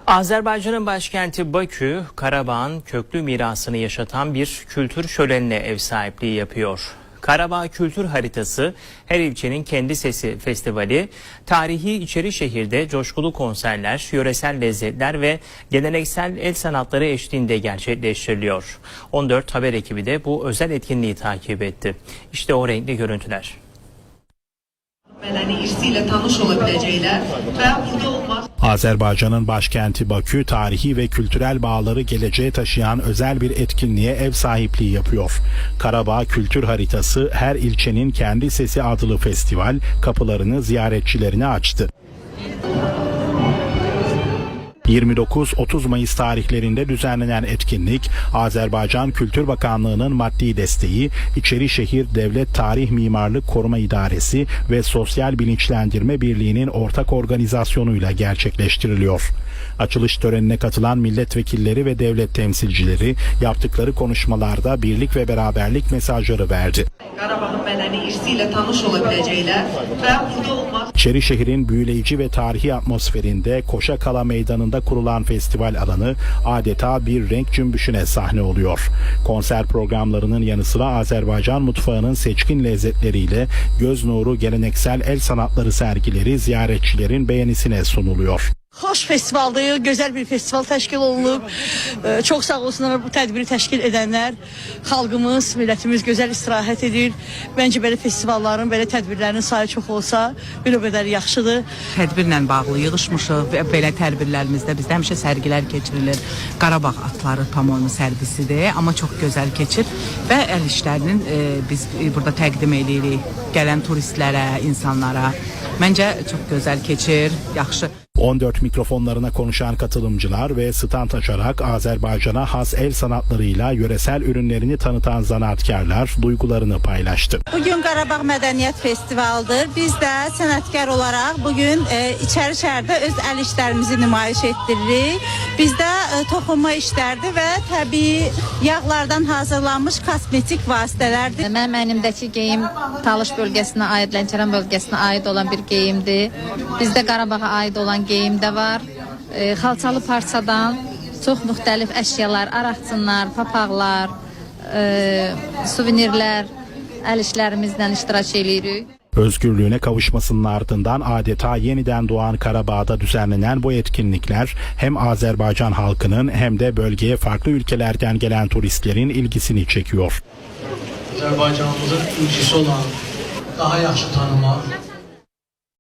Azerbaycan'ın başkenti Bakü, Karabağ'ın köklü mirasını yaşatan bir kültür şölenine ev sahipliği yapıyor. Karabağ Kültür Haritası, her ilçenin kendi sesi festivali, tarihi içeri şehirde coşkulu konserler, yöresel lezzetler ve geleneksel el sanatları eşliğinde gerçekleştiriliyor. 14 haber ekibi de bu özel etkinliği takip etti. İşte o renkli görüntüler. Mədəni irsiyle tanış olabiləcəklər və burada olmaz. Azerbaycan'ın başkenti Bakü, tarihi ve kültürel bağları geleceğe taşıyan özel bir etkinliğe ev sahipliği yapıyor. Karabağ Kültür Haritası, her ilçenin kendi sesi adlı festival kapılarını ziyaretçilerine açtı. 29-30 Mayıs tarihlerinde düzenlenen etkinlik, Azerbaycan Kültür Bakanlığı'nın maddi desteği, İçerişehir Devlet Tarih Mimarlık Koruma İdaresi ve Sosyal Bilinçlendirme Birliği'nin ortak organizasyonuyla gerçekleştiriliyor. Açılış törenine katılan milletvekilleri ve devlet temsilcileri yaptıkları konuşmalarda birlik ve beraberlik mesajları verdi. Qarabağın mədəni irsiyle tanış olabiləcəklər və burada olmaz. İçerişehir'in büyüleyici ve tarihi atmosferinde Koşakala Meydanı'nda kurulan festival alanı adeta bir renk cümbüşüne sahne oluyor. Konser programlarının yanı sıra Azerbaycan mutfağının seçkin lezzetleriyle göz nuru geleneksel el sanatları sergileri ziyaretçilerin beğenisine sunuluyor. Xoş festivaldır, güzel bir festival təşkil olunub. Çox sağ olsunlar bu tədbiri təşkil edənlər. Xalqımız, millətimiz gözəl istirahət edir. Bəncə belə festivalların, belə tədbirlərin sayı çox olsa, bir o qədər yaxşıdır. Tədbirlə bağlı yığışmışıq və belə tədbirlərimizdə bizdə həmişə sərgilər keçirilir. Qarabağ atları pamoymu sərgisidir, amma çox gözəl keçir və əl işlərinin biz burada təqdim edirik gələn turistlərə, insanlara. Məncə çox gözəl keçir, yaxşı. 14 mikrofonlarına konuşan katılımcılar ve stand açarak Azerbaycan'a has el sanatlarıyla yöresel ürünlerini tanıtan zanaatkarlar duygularını paylaştı. Bugün Qarabağ Mədəniyyət Festivalıdır. Biz də sənətkar olaraq bugün İçərişəhərdə öz əl işlərimizi nümayiş etdiririk. Bizdə toxunma işlərdir və təbii yağlardan hazırlanmış kosmetik vasitələrdir. Mənim əynimdəki geyim Talış bölgəsinə aid, Lənkəran bölgəsinə aid olan bir geyimdir. Bizdə Qarabağa aid olan geyim də var. Xalçalı parçadan çox müxtəlif əşyalar, araqçınlar, papaqlar, suvenirlər, əl işlərimizdən iştirak edirik. Özgürlüğüne kavuşmasının ardından adeta yeniden doğan Karabağ'da düzenlenen bu etkinlikler hem Azerbaycan halkının hem de bölgeye farklı ülkelerden gelen turistlerin ilgisini çekiyor. Azerbaycanımızın ülkesi olan daha yaxşı tanımaq